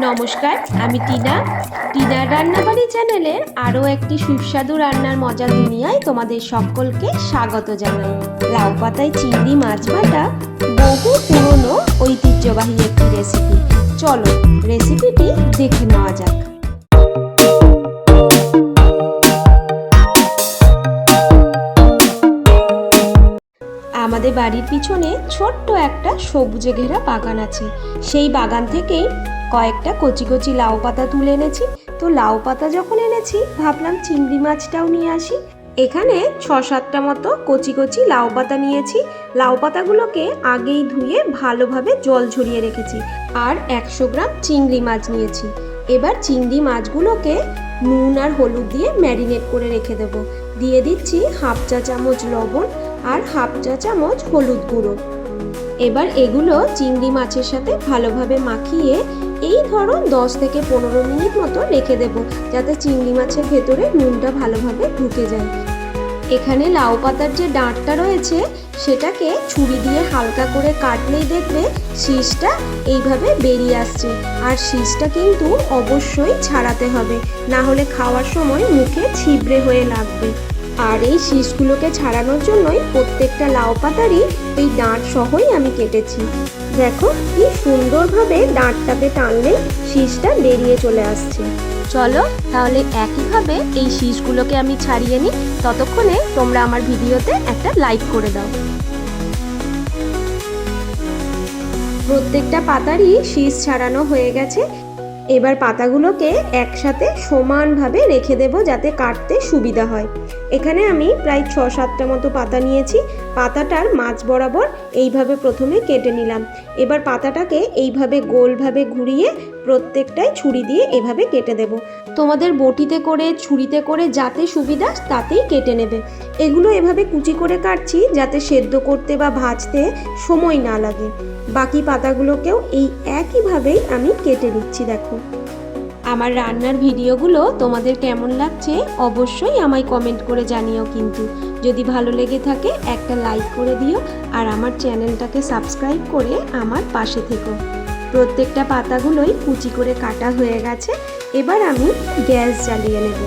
নমস্কার, আমি টিনার রান্নাবাড়ি চ্যানেলের আরও একটি সুস্বাদু রান্নার মজার দুনিয়ায় তোমাদের সকলকে স্বাগত জানাই। লাউ পাতায় চিংড়ি মাছ ভাজা বহু পুরনো ঐতিহ্যবাহী একটি রেসিপি। চলো রেসিপিটি দেখে নেওয়া যাক। আমাদের বাড়ির পিছনে ছোট্ট একটা সবুজে ঘেরা বাগান আছে। সেই বাগান থেকেই কয়েকটা কচি কচি লাউ পাতা তুলে এনেছি। তো লাউ পাতা যখন এনেছি ভাবলাম চিংড়ি মাছটাও নিয়ে আসি। এখানে 6-7টা মতো কচি কচি লাউ পাতা নিয়েছি। লাউ পাতাগুলোকে আগেই ধুয়ে ভালোভাবে জল ঝরিয়ে রেখেছি। আর 100 গ্রাম চিংড়ি মাছ নিয়েছি। এবার চিংড়ি মাছগুলোকে নুন আর হলুদ দিয়ে ম্যারিনেট করে রেখে দেব। দিয়ে দিচ্ছি 1/2 চা চামচ লবণ আর 1/2 চা চামচ হলুদ গুঁড়ো। এবার এগুলো চিংড়ি মাছের সাথে ভালোভাবে মাখিয়ে এই ধরো 10 থেকে 15 মিনিট মতো রেখে দেব, যাতে চিংড়ি মাছের ভেতরে নুনটা ভালোভাবে ঢুকে যায়। এখানে লাউ পাতার যে ডাঁটটা রয়েছে সেটাকে ছুরি দিয়ে হালকা করে কাটলেই দেখবে শীষটা এইভাবে বেরিয়ে আসছে। আর শীষটা কিন্তু অবশ্যই ছাড়াতে হবে, না হলে খাওয়ার সময় মুখে ছিবড়ে হয়ে লাগবে। আর এই শীষগুলোকে ছাড়ানোর জন্যই প্রত্যেকটা লাউ পাতারই এই ডাঁট সহই আমি কেটেছি। দেখো কি সুন্দরভাবে ডাঁটটাকে টানলে শীষটা বেরিয়ে চলে আসছে। চলো তাহলে একইভাবে এই শীষগুলোকে আমি ছাড়িয়ে নিই। ততক্ষণে তোমরা আমার ভিডিওতে একটা লাইক করে দাও। প্রত্যেকটা পাতারই শীষ ছাড়ানো হয়ে গেছে। এবার পাতাগুলোকে একসাথে সমানভাবে রেখে দেব, যাতে কাটতে সুবিধা হয়। এখানে আমি প্রায় 6-7টা মতো পাতা নিয়েছি। পাতাটার মাঝ বরাবর এইভাবে প্রথমে কেটে নিলাম। এবার পাতাটাকে এইভাবে গোলভাবে ঘুরিয়ে প্রত্যেকটাই ছুরি দিয়ে এভাবে কেটে দেব। তোমাদের বটিতে করে ছুরিতে করে যাতে সুবিধা তাতেই কেটে নেবে। এগুলো এভাবে কুচি করে কাটছি যাতে সেদ্ধ করতে বা ভাজতে সময় না লাগে। বাকি পাতাগুলোকেও এই একইভাবেই আমি কেটে নিচ্ছি। দেখো আমার রান্নার ভিডিওগুলো তোমাদের কেমন লাগছে অবশ্যই আমায় কমেন্ট করে জানিও। কিন্তু যদি ভালো লেগে থাকে একটা লাইক করে দিও আর আমার চ্যানেলটাকে সাবস্ক্রাইব করে আমার পাশে থেকো। প্রত্যেকটা পাতাগুলোই কুচি করে কাটা হয়ে গেছে। এবার আমি গ্যাস জ্বালিয়ে নেব।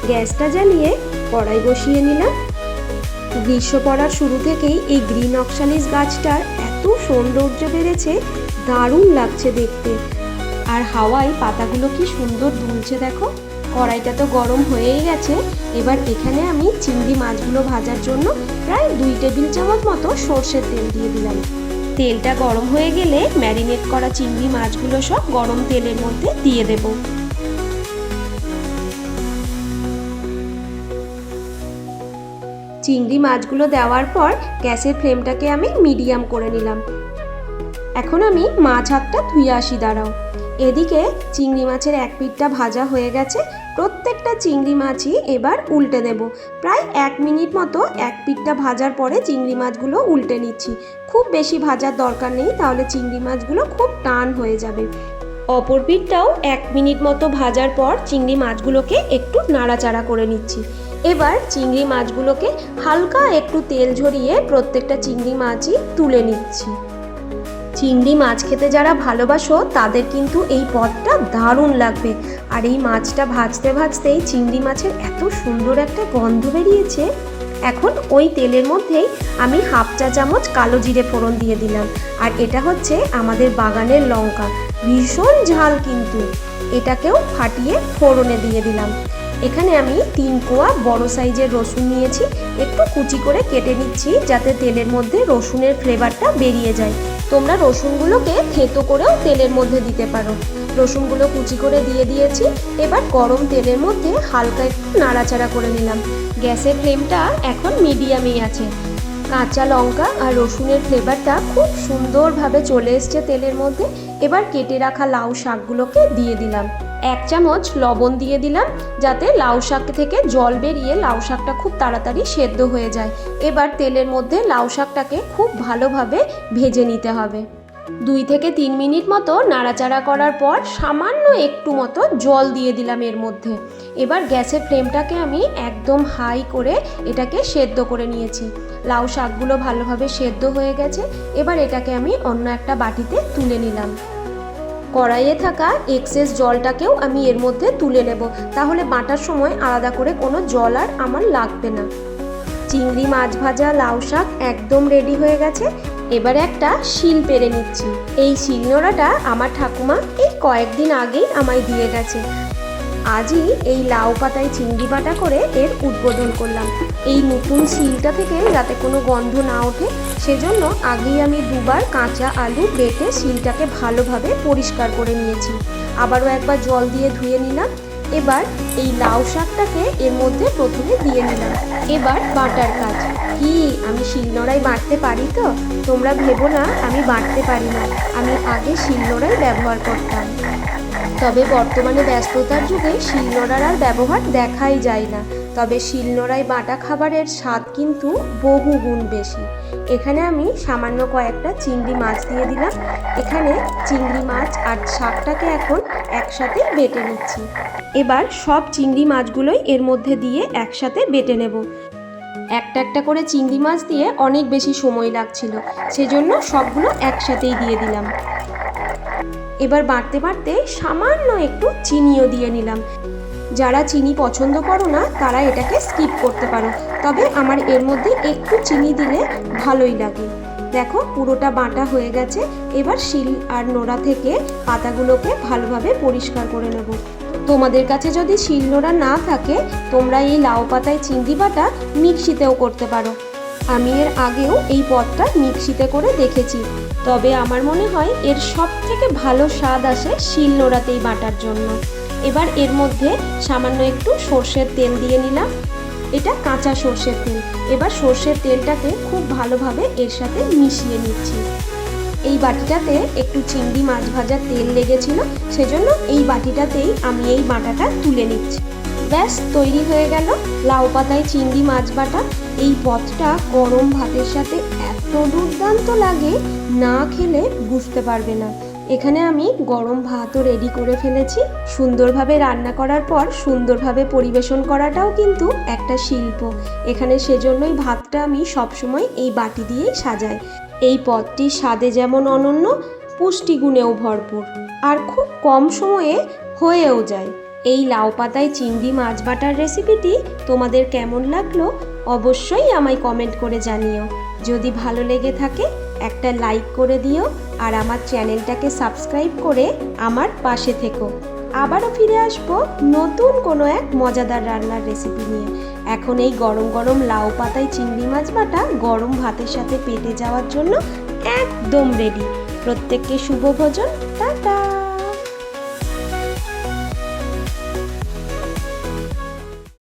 গ্যাসটা জ্বালিয়ে কড়াই বসিয়ে নিলাম। গ্রীষ্ম পড়ার শুরু থেকেই এই গ্রিন অক্সালিস গাছটার এত সৌন্দর্য বেড়েছে, দারুণ লাগছে দেখতে। আর হাওয়ায় পাতাগুলো কি সুন্দর দুলছে দেখো। কড়াইটা তো গরম হয়েই গেছে। এবার এখানে আমি চিংড়ি মাছগুলো ভাজার জন্য প্রায় 2 টেবিল চামচ মতো সর্ষের তেল দিয়ে দিলাম। তেলটা গরম হয়ে গেলে ম্যারিনেট করা চিংড়ি মাছগুলো সব গরম তেলের মধ্যে দিয়ে দেব। চিংড়ি মাছগুলো দেওয়ার পর গ্যাসের ফ্লেমটাকে আমি মিডিয়াম করে নিলাম। এখন আমি মাছ হাতটা ধুয়ে আসি, দাঁড়াও। এদিকে চিংড়ি মাছের এক পিঠটা ভাজা হয়ে গেছে। প্রত্যেকটা চিংড়ি মাছই এবার উল্টে দেব। প্রায় 1 মিনিট মতো এক পিঠটা ভাজার পরে চিংড়ি মাছগুলো উল্টে নিচ্ছি। খুব বেশি ভাজার দরকার নেই, তাহলে চিংড়ি মাছগুলো খুব টান হয়ে যাবে। অপর পিঠটাও 1 মিনিট মতো ভাজার পর চিংড়ি মাছগুলোকে একটু নাড়াচাড়া করে নিচ্ছি। এবার চিংড়ি মাছগুলোকে হালকা একটু তেল ঝরিয়ে প্রত্যেকটা চিংড়ি মাছই তুলে নিচ্ছি। চিংড়ি মাছ খেতে যারা ভালোবাসো তাদের কিন্তু এই পদটা দারুণ লাগবে। আর এই মাছটা ভাজতে ভাজতেই চিংড়ি মাছের এত সুন্দর একটা গন্ধ বেরিয়েছে। এখন ওই তেলের মধ্যেই আমি 1/2 চা চামচ কালো জিরে ফোড়ন দিয়ে দিলাম। আর এটা হচ্ছে আমাদের বাগানের লঙ্কা, ভীষণ ঝাল কিন্তু। এটাকেও ফাটিয়ে ফোড়নে দিয়ে দিলাম। এখানে আমি 3 কোয়া বড় সাইজের রসুন নিয়েছি। একটু কুচি করে কেটে নিচ্ছি যাতে তেলের মধ্যে রসুনের ফ্লেভারটা বেরিয়ে যায়। তোমরা রসুনগুলোকে থেঁতো করেও তেলের মধ্যে দিতে পারো। রসুনগুলো কুচি করে দিয়ে দিয়েছি। এবার গরম তেলের মধ্যে হালকা একটু নাড়াচাড়া করে নিলাম। গ্যাসের ফ্লেমটা এখন মিডিয়ামেই আছে। কাঁচা লঙ্কা আর রসুনের ফ্লেভারটা খুব সুন্দরভাবে চলে এসছে তেলের মধ্যে। এবার কেটে রাখা লাউ শাকগুলোকে দিয়ে দিলাম। 1 চামচ লবণ দিয়ে দিলাম, যাতে লাউ শাক থেকে জল বেরিয়ে লাউ শাকটা খুব তাড়াতাড়ি সেদ্ধ হয়ে যায়। এবার তেলের মধ্যে লাউ শাকটাকে খুব ভালোভাবে ভেজে নিতে হবে। 2 থেকে 3 মিনিট মতো নাড়াচাড়া করার পর সামান্য একটু মতো জল দিয়ে দিলাম এর মধ্যে। এবার গ্যাসের ফ্লেমটাকে আমি একদম হাই করে এটাকে সেদ্ধ করে নিয়েছি। লাউ শাকগুলো ভালোভাবে সেদ্ধ হয়ে গেছে। এবার এটাকে আমি অন্য একটা বাটিতে তুলে নিলাম। কড়াইয়ে থাকা এক্সেস জলটাকেও আমি এর মধ্যে তুলে নেব, তাহলে বাটার সময় আলাদা করে কোনো জল আর আমার লাগবে না। চিংড়ি মাছ ভাজা লাউ শাক একদম রেডি হয়ে গেছে। এবারে একটা শিল পেরে নিচ্ছি। এই শিলনোড়াটা আমার ঠাকুমা এই কয়েকদিন আগেই আমায় দিয়ে গেছে। আজই এই লাউ পাতায় চিংড়ি বাটা করে এর উদ্বোধন করলাম। এই নতুন শিলটা থেকে যাতে কোনো গন্ধ না ওঠে সেজন্য আগেই আমি দুবার কাঁচা আলু বেটে শিলটাকে ভালোভাবে পরিষ্কার করে নিয়েছি। আবারও একবার জল দিয়ে ধুয়ে নিলাম। এবার এই লাউ শাকটাকে এর মধ্যে প্রথমে দিয়ে নিলাম। এবার বাটার কাজ। কি আমি শিলনোড়ায় বাটতে পারি তো? তোমরা ভেবো না আমি বাটতে পারি না, আমি আগে শিলনোড়াই ব্যবহার করতাম। তবে বর্তমানে ব্যস্ততার যুগে শিলনোড়ার আর ব্যবহার দেখাই যায় না। তবে শিলনোড়ায় বাটা খাবারের স্বাদ কিন্তু বহু গুণ বেশি। এখানে আমি সামান্য কয়েকটা চিংড়ি মাছ দিয়ে দিলাম। এখানে চিংড়ি মাছ আর শাকটাকে এখন একসাথে বেটে নিচ্ছি। এবার সব চিংড়ি মাছগুলোই এর মধ্যে দিয়ে একসাথে বেটে নেব। একটা একটা করে চিংড়ি মাছ দিয়ে অনেক বেশি সময় লাগছিল, সেজন্য সবগুলো একসাথেই দিয়ে দিলাম। এবার বাটতে বাটতে সামান্য একটু চিনিও দিয়ে নিলাম। যারা চিনি পছন্দ করো না তারা এটাকে স্কিপ করতে পারো, তবে আমার এর মধ্যে একটু চিনি দিলে ভালোই লাগে। দেখো পুরোটা বাটা হয়ে গেছে। এবার শিল আর নোড়া থেকে পাতাগুলোকে ভালোভাবে পরিষ্কার করে নেব। তোমাদের কাছে যদি শিলনোড়া না থাকে তোমরা এই লাউ পাতায় চিংড়ি বাটা মিক্সিতেও করতে পারো। আমি এর আগেও এই পদটা মিক্সিতে করে দেখেছি, তবে আমার মনে হয় এর সব থেকে ভালো স্বাদ আসে শিলনোড়াতেই বাটার জন্য। এবার এর মধ্যে সামান্য একটু সর্ষের তেল দিয়ে নিলাম। এটা কাঁচা সর্ষের তেল। এবার সর্ষের তেলটাকে খুব ভালোভাবে এর সাথে মিশিয়ে নিচ্ছি। এই বাটিটাতে একটু চিংড়ি মাছ ভাজার তেল লেগেছিল, সেজন্য এই বাটিটাতেই আমি এই বাটাটা তুলে নিচ্ছি। ব্যাস তৈরি হয়ে গেল লাউ পাতায় চিংড়ি মাছ বাটা। এই পদটা গরম ভাতের সাথে এত দুর্দান্ত লাগে, না খেলে বুঝতে পারবে না। এখানে আমি গরম ভাতও রেডি করে ফেলেছি। সুন্দরভাবে রান্না করার পর সুন্দরভাবে পরিবেশন করাটাও কিন্তু একটা শিল্প। এখানে সেজন্যই ভাতটা আমি সবসময় এই বাটি দিয়েই সাজাই। এই পদটি স্বাদে যেমন অনন্য, পুষ্টিগুণেও ভরপুর, আর খুব কম সময়ে হয়েও যায়। এই লাউ পাতায় চিংড়ি মাছ বাটার রেসিপিটি তোমাদের কেমন লাগলো অবশ্যই আমায় কমেন্ট করে জানিও। যদি ভালো লেগে থাকে একটা লাইক করে দিও, আর আমার চ্যানেলটাকে সাবস্ক্রাইব করে আমার পাশে থেকো। আবারও ফিরে আসবো নতুন কোনো এক মজাদার রান্নার রেসিপি নিয়ে। এখন এই গরম গরম লাউ পাতায় চিংড়ি মাছ বাটা গরম ভাতের সাথে পেটে যাওয়ার জন্য একদম রেডি। প্রত্যেককে শুভ ভোজন। টাটা।